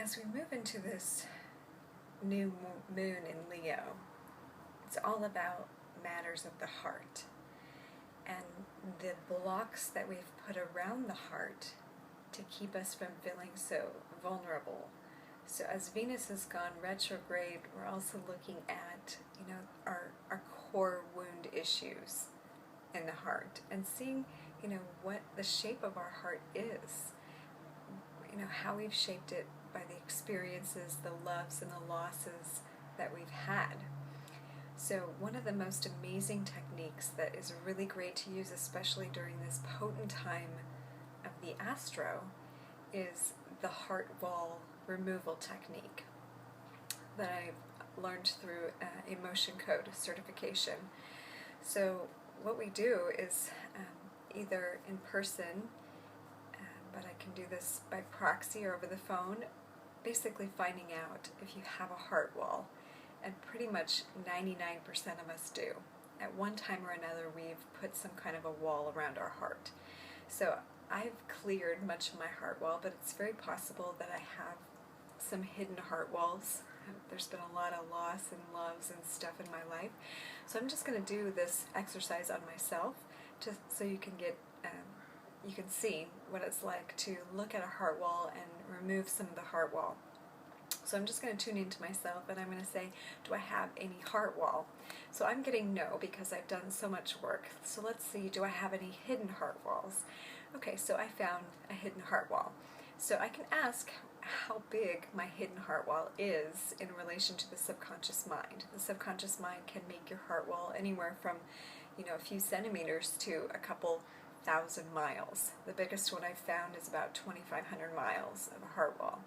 as we move into this new moon in Leo, it's all about matters of the heart and the blocks that we've put around the heart to keep us from feeling so vulnerable. So as Venus has gone retrograde, we're also looking at, our core wound issues in the heart and seeing, what the shape of our heart is, how we've shaped it by the experiences, the loves and the losses that we've had. So one of the most amazing techniques that is really great to use, especially during this potent time of the astro, is the heart wall removal technique that I've learned through emotion code certification. So what we do is either in person, but I can do this by proxy or over the phone, basically finding out if you have a heart wall. And pretty much 99% of us do. At one time or another, we've put some kind of a wall around our heart. So I've cleared much of my heart wall, but it's very possible that I have some hidden heart walls. There's been a lot of loss and loves and stuff in my life. So I'm just going to do this exercise on myself so you can get, you can see what it's like to look at a heart wall and remove some of the heart wall. So I'm just going to tune into myself and I'm going to say, do I have any heart wall? So I'm getting no because I've done so much work. So let's see, do I have any hidden heart walls? Okay, so I found a hidden heart wall. So I can ask how big my hidden heart wall is in relation to the subconscious mind. The subconscious mind can make your heart wall anywhere from, a few centimeters to a couple thousand miles. The biggest one I've found is about 2,500 miles of a heart wall.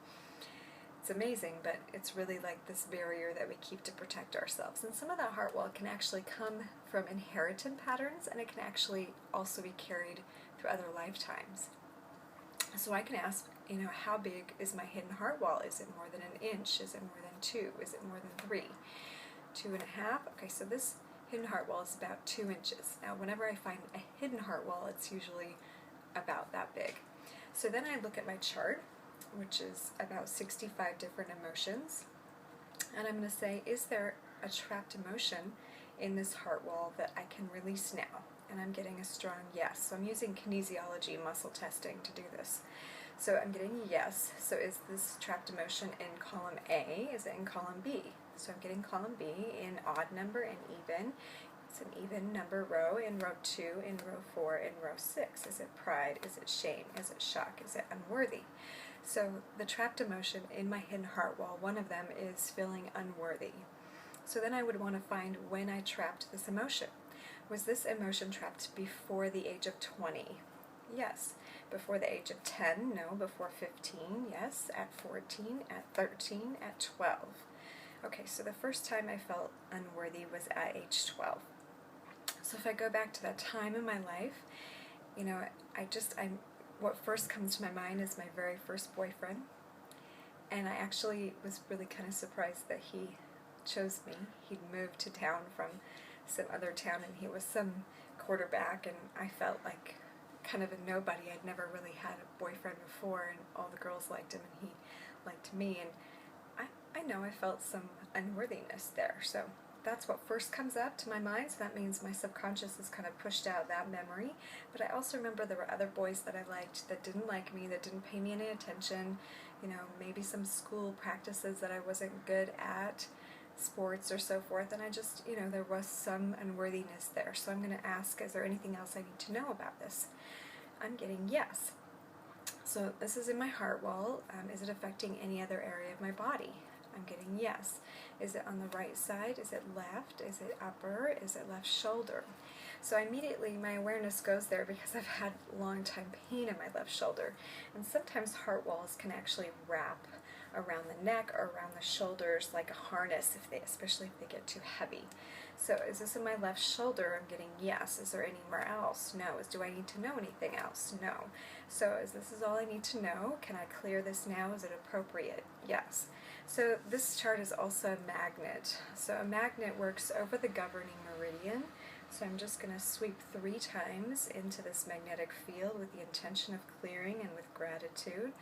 It's amazing, but it's really like this barrier that we keep to protect ourselves. And some of that heart wall can actually come from inherited patterns, and it can actually also be carried through other lifetimes. So I can ask, how big is my hidden heart wall? Is it more than an inch? Is it more than 2? Is it more than 3? 2.5? Okay, so this hidden heart wall is about 2 inches. Now, whenever I find a hidden heart wall, it's usually about that big. So then I look at my chart, which is about 65 different emotions, and I'm going to say, is there a trapped emotion in this heart wall that I can release now? And I'm getting a strong yes. So I'm using kinesiology muscle testing to do this. So I'm getting a yes. So is this trapped emotion in column A? Is it in column B? So I'm getting column B in odd number and even. It's an even number row in row 2, in row 4, in row 6. Is it pride? Is it shame? Is it shock? Is it unworthy? So the trapped emotion in my hidden heart wall, one of them is feeling unworthy. So then I would want to find when I trapped this emotion. Was this emotion trapped before the age of 20? Yes. Before the age of 10? No. Before 15? Yes. At 14? At 13? At 12? Okay, so the first time I felt unworthy was at age 12. So if I go back to that time in my life, what first comes to my mind is my very first boyfriend, and I actually was really kind of surprised that he chose me. He'd moved to town from some other town, and he was some quarterback, and I felt like kind of a nobody. I'd never really had a boyfriend before, and all the girls liked him, and he liked me, and I know I felt some unworthiness there. So that's what first comes up to my mind, so that means my subconscious has kind of pushed out that memory. But I also remember there were other boys that I liked that didn't like me, that didn't pay me any attention, maybe some school practices that I wasn't good at, sports or so forth, and I just, there was some unworthiness there. So I'm going to ask, is there anything else I need to know about this? I'm getting yes. So this is in my heart wall. Is it affecting any other area of my body? I'm getting yes. Is it on the right side? Is it left? Is it upper? Is it left shoulder? So immediately my awareness goes there because I've had long time pain in my left shoulder. And sometimes heart walls can actually wrap around the neck or around the shoulders like a harness, especially if they get too heavy. So is this in my left shoulder? I'm getting yes. Is there anywhere else? No. Do I need to know anything else? No. So this is all I need to know. Can I clear this now? Is it appropriate? Yes. So this chart is also a magnet. So a magnet works over the governing meridian. So I'm just going to sweep 3 times into this magnetic field with the intention of clearing and with gratitude,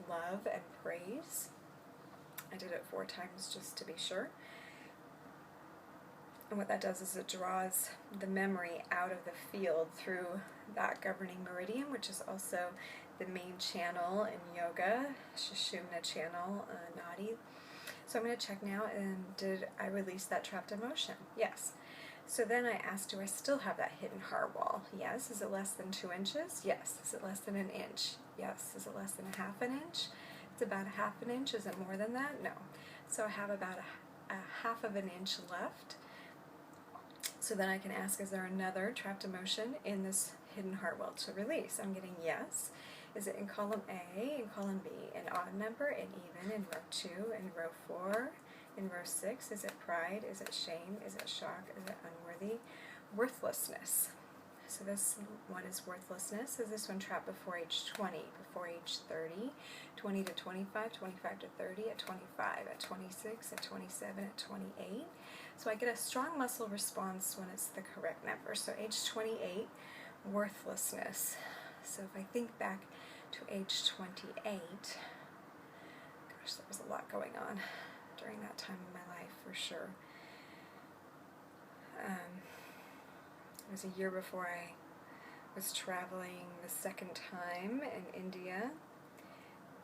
love, and praise. I did it 4 times just to be sure. And what that does is it draws the memory out of the field through that governing meridian, which is also the main channel in yoga, Sushumna channel, Nadi. So I'm going to check now, and did I release that trapped emotion? Yes. So then I asked, do I still have that hidden heart wall? Yes. Is it less than 2 inches? Yes. Is it less than an inch? Yes. Is it less than a half an inch? It's about a half an inch. Is it more than that? No. So I have about a half of an inch left. So then I can ask, is there another trapped emotion in this hidden heart wall to release? I'm getting yes. Is it in column A, in column B, an odd number, an even, in row 2, in row 4, in row 6? Is it pride? Is it shame? Is it shock? Is it unworthy? Worthlessness. So this one is worthlessness. Is this one trapped before age 20, before age 30, 20 to 25, 25 to 30, at 25, at 26, at 27, at 28? So I get a strong muscle response when it's the correct number. So age 28, worthlessness. So if I think back to age 28, gosh, there was a lot going on during that time in my life for sure. It was a year before I was traveling the second time in India,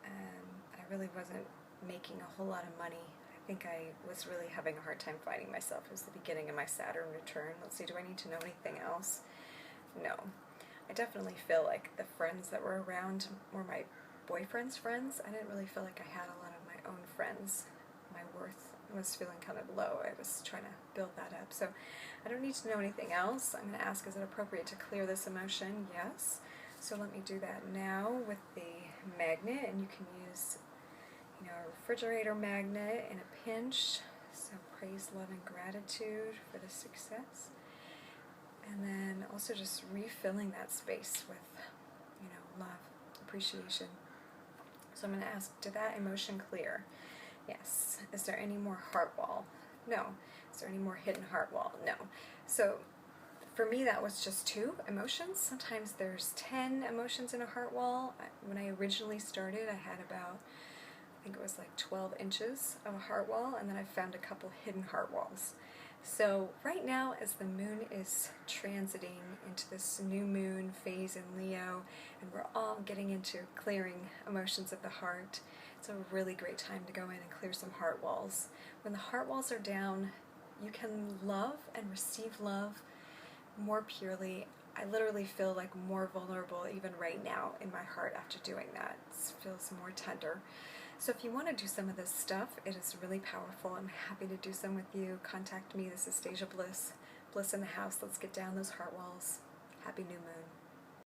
and I really wasn't making a whole lot of money. I think I was really having a hard time finding myself. It was the beginning of my Saturn return. Let's see, do I need to know anything else? No. I definitely feel like the friends that were around were my boyfriend's friends. I didn't really feel like I had a lot of my own friends. My worth was feeling kind of low. I was trying to build that up. So I don't need to know anything else. I'm going to ask, is it appropriate to clear this emotion? Yes. So let me do that now with the magnet, and you can use, you know, a refrigerator magnet in a pinch. So praise, love, and gratitude for the success. And then also just refilling that space with, you know, love, appreciation. So I'm going to ask, did that emotion clear? Yes. Is there any more heart wall? No. Is there any more hidden heart wall? No. So for me, that was just 2 emotions. Sometimes there's 10 emotions in a heart wall. When I originally started, I had about, I think it was like 12 inches of a heart wall, and then I found a couple hidden heart walls. So right now, as the moon is transiting into this new moon phase in Leo, and we're all getting into clearing emotions of the heart, it's a really great time to go in and clear some heart walls. When the heart walls are down, you can love and receive love more purely. I literally feel like more vulnerable even right now in my heart after doing that. It feels more tender. So if you want to do some of this stuff, it is really powerful. I'm happy to do some with you. Contact me. This is Stasia Bliss. Bliss in the house. Let's get down those heart walls. Happy new moon.